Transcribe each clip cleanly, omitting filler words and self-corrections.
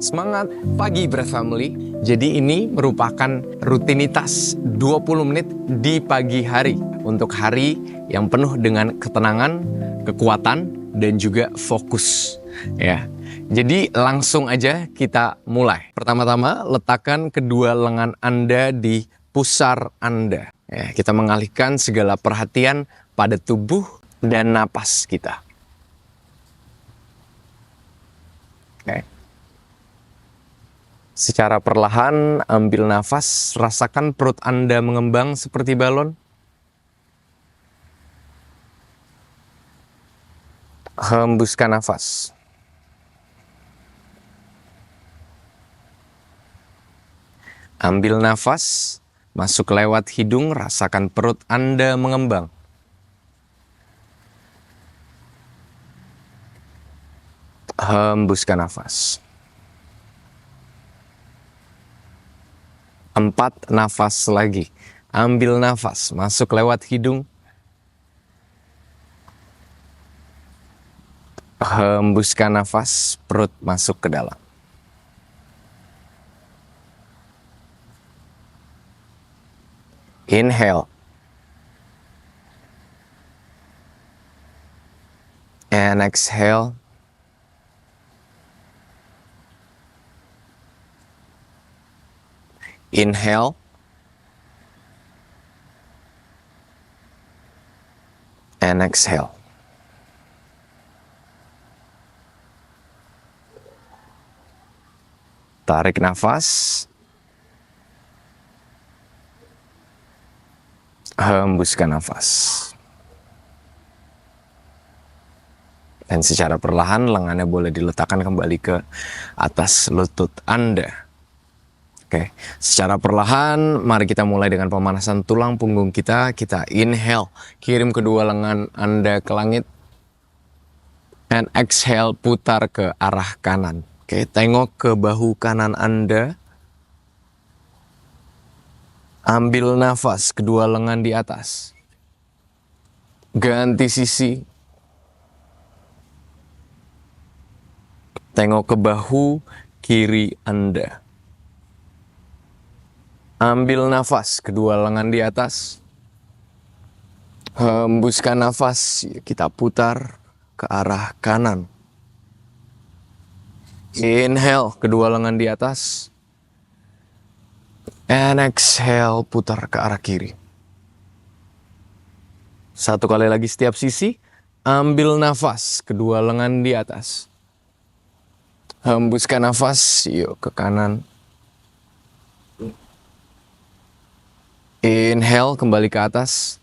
Semangat pagi Breath Family. Jadi ini merupakan rutinitas 20 menit di pagi hari untuk hari yang penuh dengan ketenangan, kekuatan, dan juga fokus. Ya. Jadi langsung aja kita mulai. Pertama-tama letakkan kedua lengan Anda di pusar Anda. Ya, kita mengalihkan segala perhatian pada tubuh dan napas kita. Oke. Secara perlahan ambil nafas, rasakan perut Anda mengembang seperti balon. Hembuskan nafas. Ambil nafas, masuk lewat hidung, rasakan perut Anda mengembang. Hembuskan nafas. 4 nafas lagi. Ambil nafas, masuk lewat hidung. Hembuskan nafas, perut masuk ke dalam. Inhale. And exhale. Inhale. And exhale. Tarik nafas. Hembuskan nafas. Dan secara perlahan lengannya boleh diletakkan kembali ke atas lutut Anda. Oke, secara perlahan mari kita mulai dengan pemanasan tulang punggung kita. Kita inhale, kirim kedua lengan Anda ke langit. And exhale, putar ke arah kanan. Oke, tengok ke bahu kanan Anda. Ambil nafas, kedua lengan di atas. Ganti sisi. Tengok ke bahu kiri Anda. Ambil nafas, kedua lengan di atas. Hembuskan nafas, kita putar ke arah kanan. Inhale, kedua lengan di atas. And exhale, putar ke arah kiri. Satu kali lagi setiap sisi. Ambil nafas, kedua lengan di atas. Hembuskan nafas, yuk ke kanan. Inhale, kembali ke atas.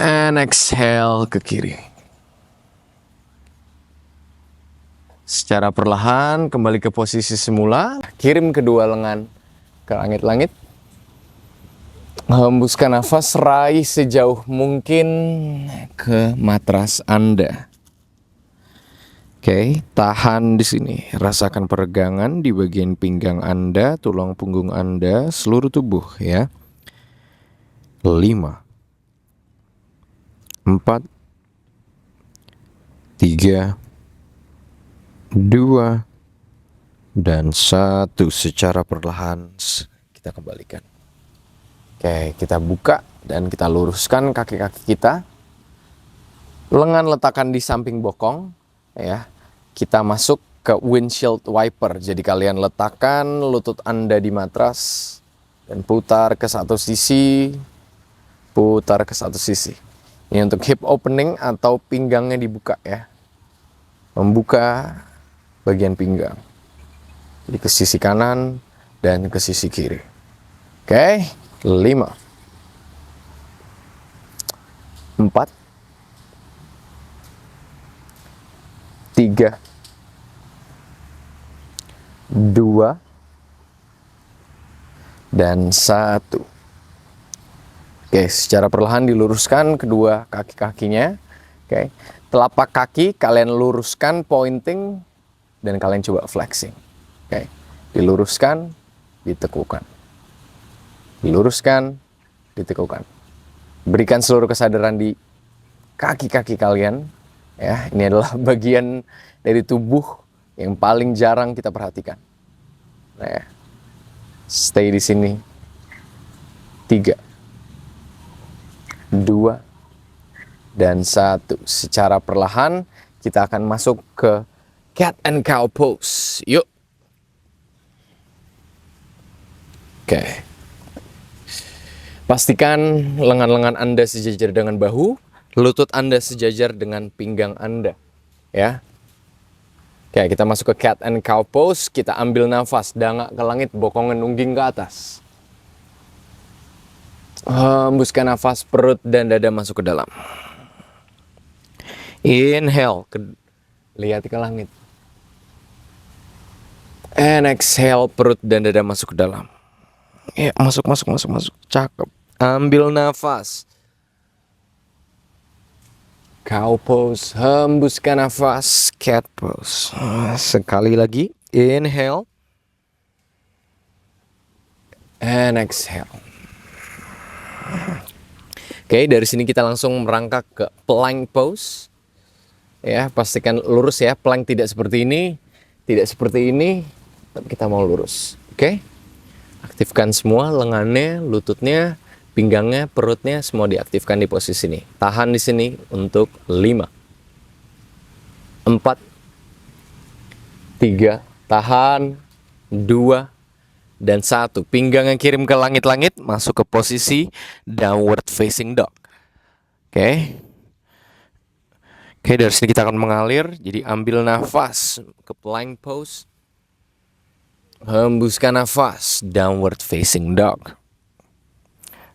And exhale ke kiri. Secara perlahan kembali ke posisi semula. Kirim kedua lengan ke langit-langit. Hembuskan nafas, raih sejauh mungkin ke matras Anda. Oke, tahan di sini. Rasakan peregangan di bagian pinggang Anda, tulang punggung Anda, seluruh tubuh ya. 5, 4, 3, 2, dan 1. Secara perlahan kita kembalikan. Oke, kita buka dan kita luruskan kaki-kaki kita. Lengan letakkan di samping bokong ya. Kita masuk ke windshield wiper. Jadi kalian letakkan lutut Anda di matras dan putar ke satu sisi, putar ke satu sisi. Ini untuk hip opening atau pinggangnya dibuka ya. Membuka bagian pinggang. Jadi ke sisi kanan dan ke sisi kiri. Oke, 5, 4, 3, 2, dan 1. Oke, secara perlahan diluruskan kedua kaki-kakinya. Oke, telapak kaki kalian luruskan pointing dan kalian coba flexing. Oke, diluruskan, ditekukan. Diluruskan, ditekukan. Berikan seluruh kesadaran di kaki-kaki kalian. Ya, ini adalah bagian dari tubuh yang paling jarang kita perhatikan. Nah, stay di sini. 3, 2, dan 1. Secara perlahan kita akan masuk ke cat and cow pose. Yuk. Oke. Pastikan lengan-lengan Anda sejajar dengan bahu, lutut Anda sejajar dengan pinggang Anda. Ya. Oke, kita masuk ke cat and cow pose. Kita ambil nafas, dangak ke langit, bokongnya nungging ke atas. Hembuskan nafas, perut dan dada masuk ke dalam. Inhale, lihat ke langit. And exhale, perut dan dada masuk ke dalam. Ya, masuk. Cakep. Ambil nafas. Cow pose, hembuskan nafas. Cat pose. Sekali lagi, inhale. And exhale. Oke, dari sini kita langsung merangkak ke plank pose. Ya, pastikan lurus ya. Plank tidak seperti ini, tapi kita mau lurus. Oke? Aktifkan semua lengannya, lututnya, pinggangnya, perutnya, semua diaktifkan di posisi ini. Tahan di sini untuk 5, 4, 3, tahan, 2, dan 1. Pinggangnya kirim ke langit-langit, masuk ke posisi downward facing dog. Oke. Oke, dari sini kita akan mengalir. Jadi ambil nafas ke plank pose. Hembuskan nafas, downward facing dog.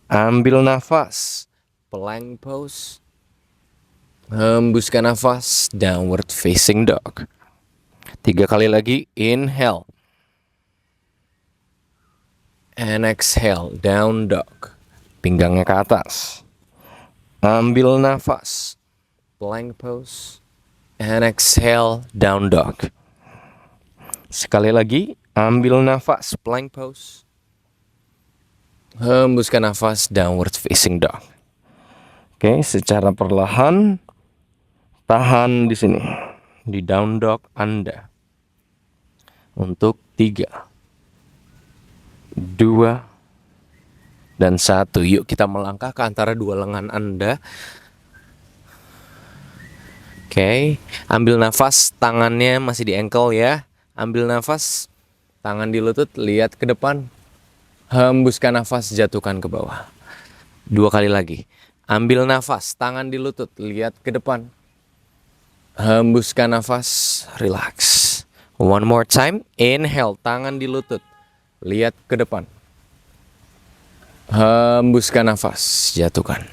Ambil nafas, plank pose. Hembuskan nafas, downward facing dog. 3 kali lagi, inhale. And exhale, down dog. Pinggangnya ke atas. Ambil nafas, plank pose. And exhale, down dog. Sekali lagi, ambil nafas, plank pose. Hembuskan nafas, downward facing dog. Oke, secara perlahan tahan di sini di down dog Anda untuk 3, 2, dan 1. Yuk kita melangkah ke antara dua lengan Anda. Oke, ambil nafas, tangannya masih di ankle ya. Ambil nafas, tangan di lutut, lihat ke depan. Hembuskan nafas, jatuhkan ke bawah. 2 kali lagi. Ambil nafas, tangan di lutut, lihat ke depan. Hembuskan nafas, relax. One more time, inhale, tangan di lutut, lihat ke depan. Hembuskan nafas, jatuhkan.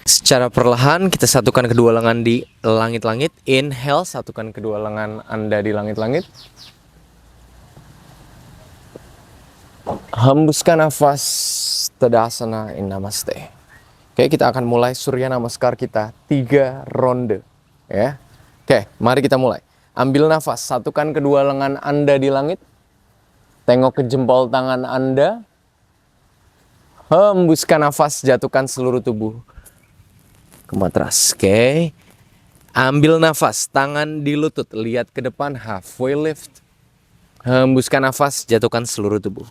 Secara perlahan kita satukan kedua lengan di langit-langit. Inhale, satukan kedua lengan Anda di langit-langit. Hembuskan nafas, Tadasana in Namaste. Oke, kita akan mulai Surya Namaskar kita 3 ronde. Ya. Oke, mari kita mulai. Ambil nafas, satukan kedua lengan Anda di langit. Tengok ke jempol tangan Anda. Hembuskan nafas, jatuhkan seluruh tubuh ke matras. Oke. Ambil nafas, tangan di lutut, lihat ke depan, halfway lift. Hembuskan nafas, jatuhkan seluruh tubuh.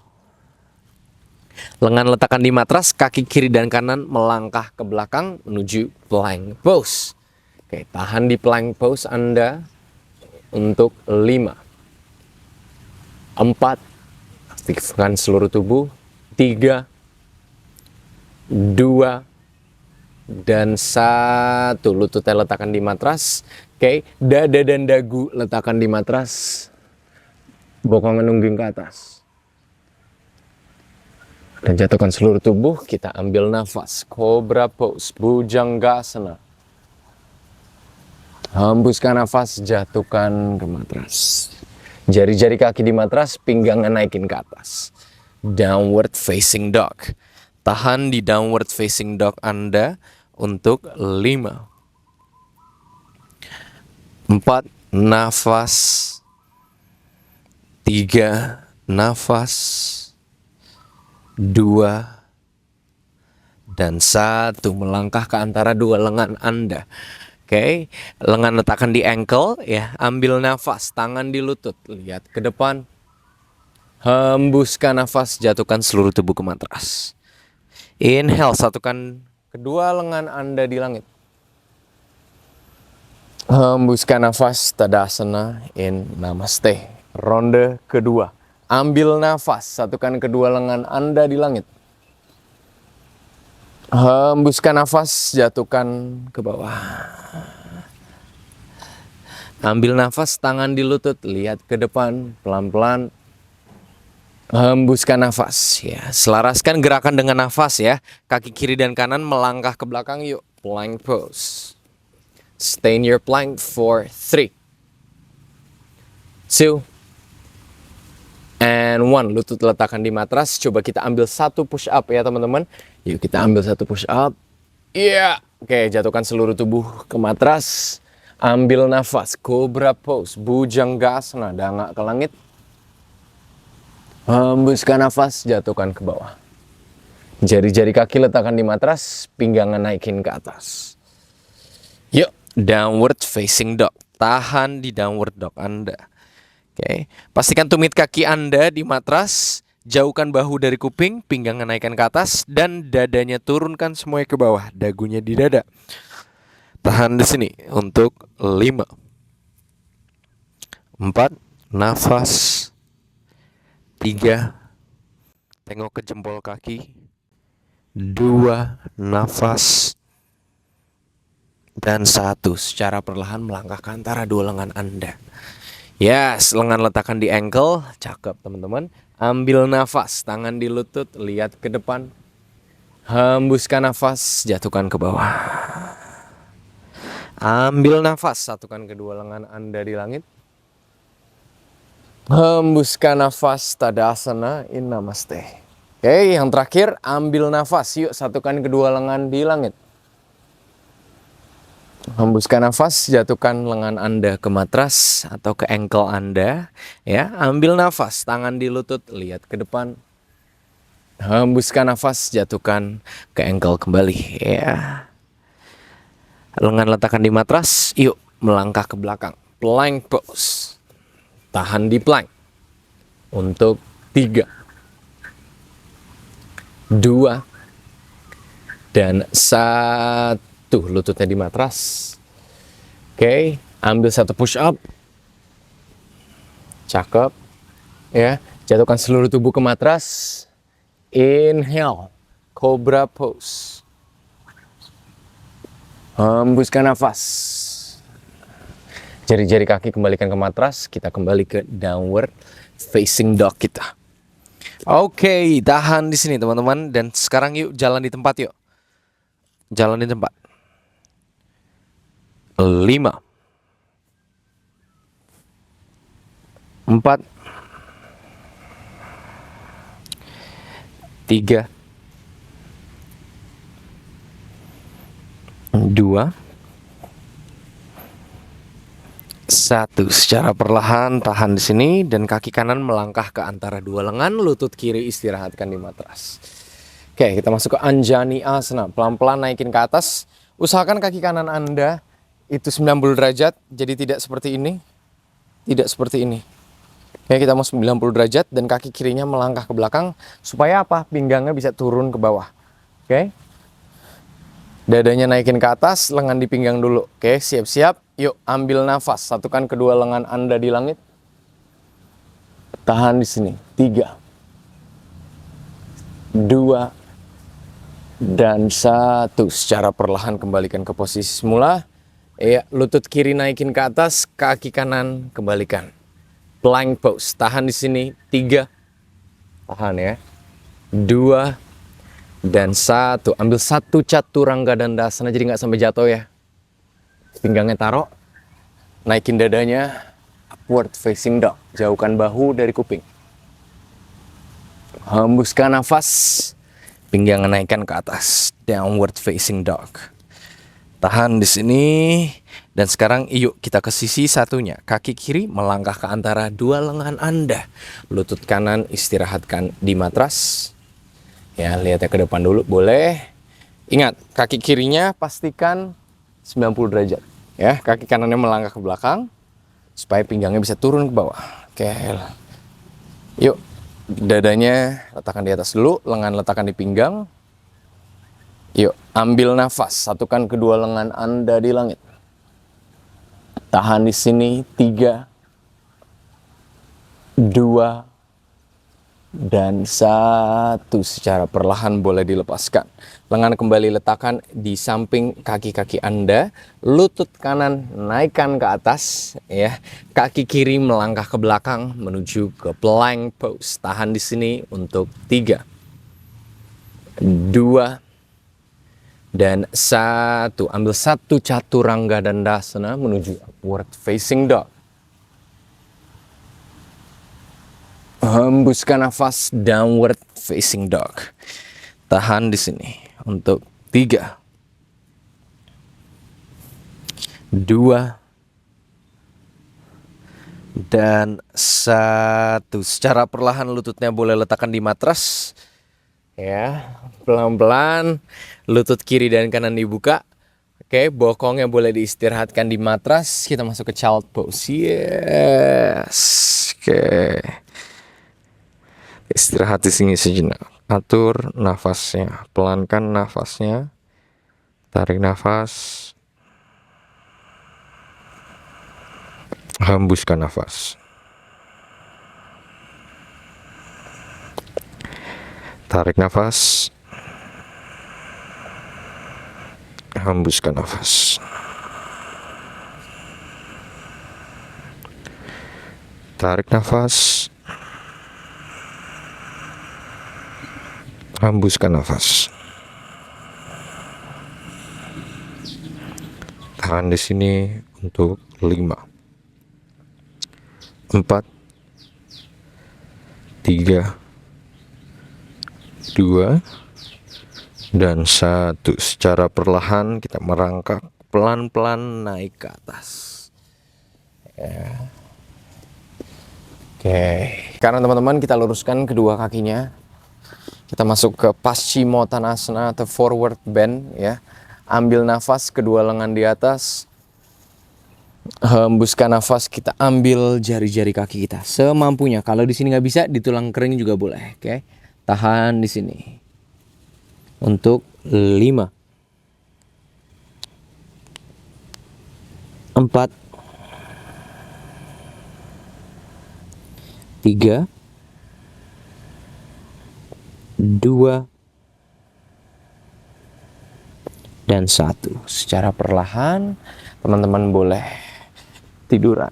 Lengan letakkan di matras, kaki kiri dan kanan melangkah ke belakang menuju plank pose. Oke, tahan di plank pose Anda untuk 5, 4, aktifkan seluruh tubuh, 3, 2, dan 1. Lututnya letakkan di matras. Oke, dada dan dagu letakkan di matras. Bokongnya nungging ke atas. Dan jatuhkan seluruh tubuh. Kita ambil nafas. Cobra pose, Bhujanggasana. Hembuskan nafas, jatuhkan ke matras. Jari-jari kaki di matras, pinggangnya naikin ke atas. Downward facing dog. Tahan di downward facing dog Anda untuk 5, 4, nafas. 3, nafas. 2, dan 1. Melangkah ke antara dua lengan Anda. Oke, lengan letakkan di ankle ya. Ambil nafas, tangan di lutut, lihat ke depan. Hembuskan nafas, jatuhkan seluruh tubuh ke matras. Inhale, satukan kedua lengan Anda di langit. Hembuskan nafas, Tadasana in Namaste. Ronde kedua. Ambil nafas, satukan kedua lengan Anda di langit. Hembuskan nafas, jatuhkan ke bawah. Ambil nafas, tangan di lutut, lihat ke depan, pelan-pelan. Hembuskan nafas, ya. Selaraskan gerakan dengan nafas ya. Kaki kiri dan kanan melangkah ke belakang, yuk. Plank pose. Stay in your plank for 3, 2, and 1. Lutut letakkan di matras. Coba kita ambil satu push up ya teman-teman. Yuk kita ambil satu push up. Iya. Oke, jatuhkan seluruh tubuh ke matras. Ambil nafas. Cobra pose. Bhujangasana. Dangak ke langit. Hembuskan nafas. Jatuhkan ke bawah. Jari-jari kaki letakkan di matras. Pinggangan naikin ke atas. Yuk. Downward facing dog. Tahan di downward dog Anda. Oke. Pastikan tumit kaki Anda di matras. Jauhkan bahu dari kuping, pinggang naikkan ke atas, dan dadanya turunkan semuanya ke bawah, dagunya di dada. Tahan di sini untuk 5, 4, nafas, 3, tengok ke jempol kaki, 2, nafas, dan 1, secara perlahan melangkah ke antara dua lengan Anda. Yes, lengan letakkan di ankle, cakep teman-teman. Ambil nafas, tangan di lutut, lihat ke depan. Hembuskan nafas, jatuhkan ke bawah. Ambil nafas, satukan kedua lengan Anda di langit. Hembuskan nafas, Tadasana in Namaste. Oke, yang terakhir, ambil nafas. Yuk, satukan kedua lengan di langit. Hembuskan nafas, jatuhkan lengan Anda ke matras atau ke ankle Anda. Ya, ambil nafas, tangan di lutut, lihat ke depan. Hembuskan nafas, jatuhkan ke ankle kembali. Ya. Lengan letakkan di matras, yuk melangkah ke belakang. Plank pose. Tahan di plank. Untuk 3, 2, dan 1. Lututnya di matras. Oke, ambil satu push up. Cakep. Ya, jatuhkan seluruh tubuh ke matras. Inhale, cobra pose. Hembuskan nafas. Jari-jari kaki kembalikan ke matras. Kita kembali ke downward facing dog kita. Oke, tahan di sini teman-teman. Dan sekarang yuk jalan di tempat yuk. Jalan di tempat. 5, 4, 3, 2, 1. Secara perlahan tahan di sini dan kaki kanan melangkah ke antara dua lengan, lutut kiri istirahatkan di matras. Oke, kita masuk ke Anjani Asana. Pelan-pelan naikin ke atas. Usahakan kaki kanan Anda itu 90 derajat, jadi tidak seperti ini. Tidak seperti ini. Oke, kita mau 90 derajat dan kaki kirinya melangkah ke belakang. Supaya apa? Pinggangnya bisa turun ke bawah. Oke. Dadanya naikin ke atas, lengan di pinggang dulu. Oke, siap-siap. Yuk, ambil nafas. Satukan kedua lengan Anda di langit. Tahan di sini. 3, 2, dan 1. Secara perlahan kembalikan ke posisi semula. Ya, lutut kiri naikin ke atas, kaki kanan kembalikan. Plank pose. Tahan di sini. 3. Tahan ya. 2 dan 1. Ambil satu Chaturanga Dandasana jadi nggak sampai jatuh ya. Pinggangnya taruh. Naikin dadanya. Upward facing dog. Jauhkan bahu dari kuping. Hembuskan nafas. Pinggang naikkan ke atas. Downward facing dog. Tahan di sini. Dan sekarang yuk kita ke sisi satunya. Kaki kiri melangkah ke antara dua lengan Anda. Lutut kanan istirahatkan di matras. Ya, lihatnya ke depan dulu boleh. Ingat, kaki kirinya pastikan 90 derajat. Ya, kaki kanannya melangkah ke belakang supaya pinggangnya bisa turun ke bawah. Oke. Yuk, dadanya letakkan di atas dulu, lengan letakkan di pinggang. Yuk, ambil nafas, satukan kedua lengan Anda di langit. Tahan di sini 3, 2, dan 1. Secara perlahan boleh dilepaskan. Lengan kembali letakkan di samping kaki-kaki Anda. Lutut kanan naikkan ke atas, ya. Kaki kiri melangkah ke belakang menuju ke plank pose. Tahan di sini untuk 3, 2, dan 1. Ambil 1 chaturanga dandasana menuju upward facing dog. Hembuskan nafas, downward facing dog. Tahan di sini untuk 3, 2, dan 1. Secara perlahan lututnya boleh letakkan di matras. Ya, pelan-pelan lutut kiri dan kanan dibuka. Oke, bokongnya boleh diistirahatkan di matras. Kita masuk ke child pose. Yes. Oke. Istirahat di sini sejenak. Atur nafasnya, pelankan nafasnya. Tarik nafas. Hembuskan nafas. Tarik nafas. Hembuskan nafas. Tarik nafas. Hembuskan nafas. Tahan di sini untuk 5, 4, 3, 2, dan 1. Secara perlahan kita merangkak pelan-pelan naik ke atas. Ya. Oke. Sekarang teman-teman kita luruskan kedua kakinya. Kita masuk ke Paschimottanasana atau forward bend, ya. Ambil nafas, kedua lengan di atas. Hembuskan nafas, kita ambil jari-jari kaki kita semampunya. Kalau di sini nggak bisa, di tulang kering juga boleh. Oke. Tahan di sini untuk 5, 4, 3, 2, dan 1. Secara perlahan teman-teman boleh tiduran.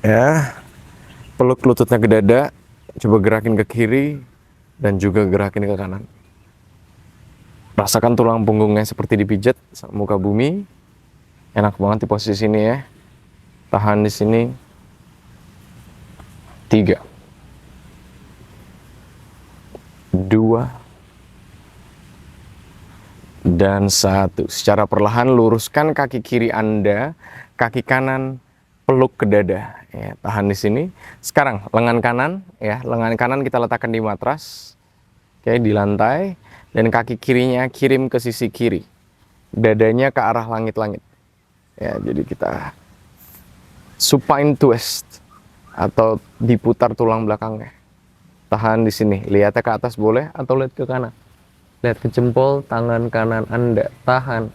Ya, peluk lututnya ke dada, coba gerakin ke kiri dan juga gerakin ke kanan. Rasakan tulang punggungnya seperti dipijat sama muka bumi. Enak banget di posisi ini ya. Tahan di sini 3, 2, dan 1. Secara perlahan luruskan kaki kiri Anda, kaki kanan peluk ke dada. Ya, tahan di sini. Sekarang lengan kanan, ya, lengan kanan kita letakkan di matras, oke, di lantai, dan kaki kirinya kirim ke sisi kiri, dadanya ke arah langit-langit. Ya, jadi kita supine twist atau diputar tulang belakangnya. Tahan di sini. Lihatnya ke atas boleh atau lihat ke kanan. Lihat ke jempol tangan kanan Anda. Tahan.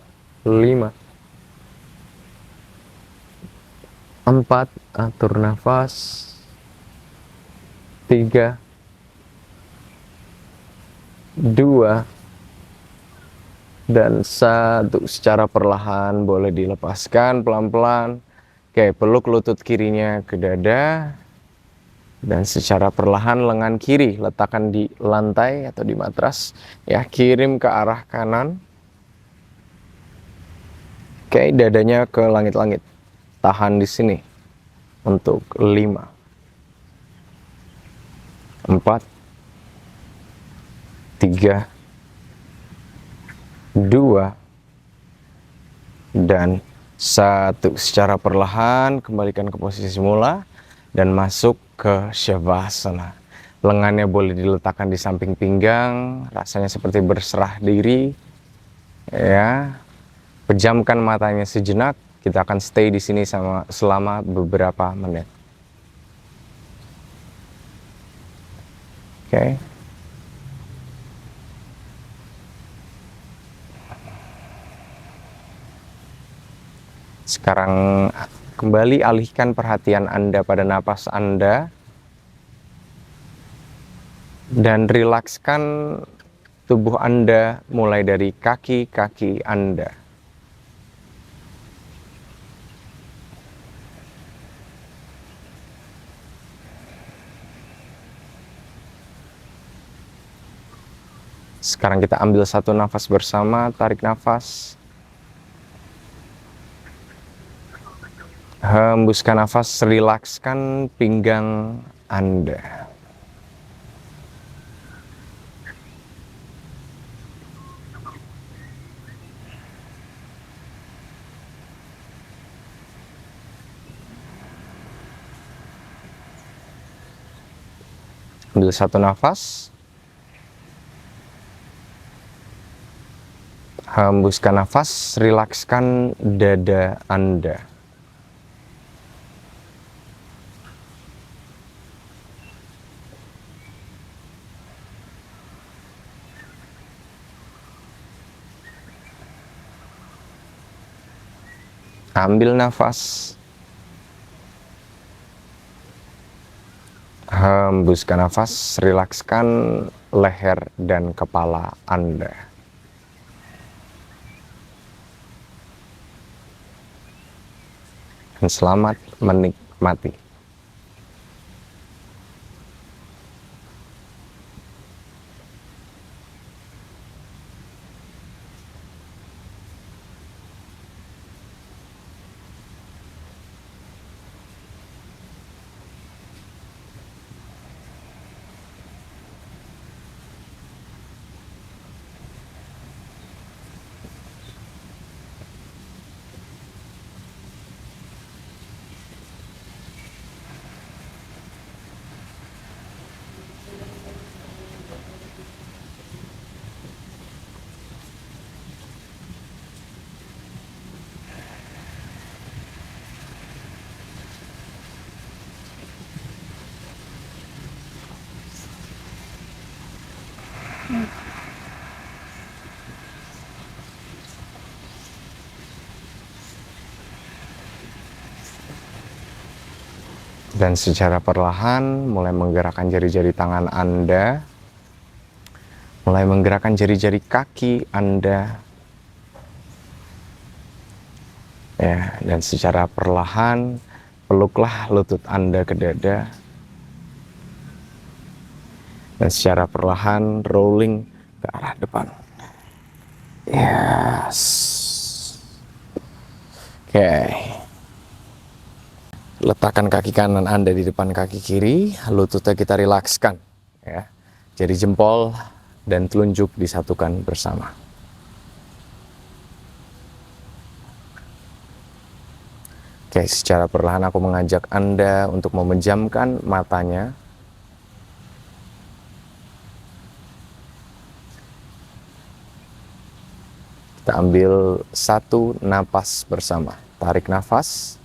5, 4, atur nafas. 3, 2, dan 1. Secara perlahan boleh dilepaskan pelan-pelan. Oke, peluk lutut kirinya ke dada. Dan secara perlahan lengan kiri letakkan di lantai atau di matras, ya, kirim ke arah kanan. Oke, dadanya ke langit-langit. Tahan di sini untuk 5, 4, 3, 2, dan 1. Secara perlahan kembalikan ke posisi semula dan masuk ke Shavasana. Lengannya boleh diletakkan di samping pinggang, rasanya seperti berserah diri. Ya. Pejamkan matanya sejenak. Kita akan stay di sini selama beberapa menit. Oke. Sekarang kembali alihkan perhatian Anda pada napas Anda dan rilekskan tubuh Anda mulai dari kaki-kaki Anda. Sekarang kita ambil satu nafas bersama, tarik nafas. Hembuskan nafas, rilekskan pinggang Anda. Ambil satu nafas. Hembuskan nafas, rilekskan dada Anda. Ambil nafas. Hembuskan nafas, rilekskan leher dan kepala Anda. Dan selamat menikmati. Dan secara perlahan mulai menggerakkan jari-jari tangan Anda, mulai menggerakkan jari-jari kaki Anda, ya, dan secara perlahan peluklah lutut Anda ke dada, dan secara perlahan rolling ke arah depan. Yes. Oke. Letakkan kaki kanan Anda di depan kaki kiri, lututnya kita rilekskan, ya. Jari jempol dan telunjuk disatukan bersama. Oke, secara perlahan aku mengajak Anda untuk memejamkan matanya. Kita ambil satu napas bersama. Tarik nafas.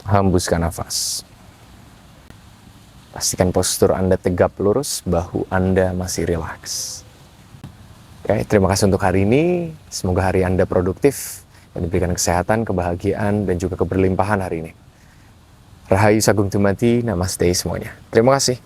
Hembuskan nafas. Pastikan postur Anda tegap lurus, bahu Anda masih rileks. Oke, terima kasih untuk hari ini. Semoga hari Anda produktif dan diberikan kesehatan, kebahagiaan, dan juga keberlimpahan hari ini. Rahayu Sagung Tumati, namaste semuanya. Terima kasih.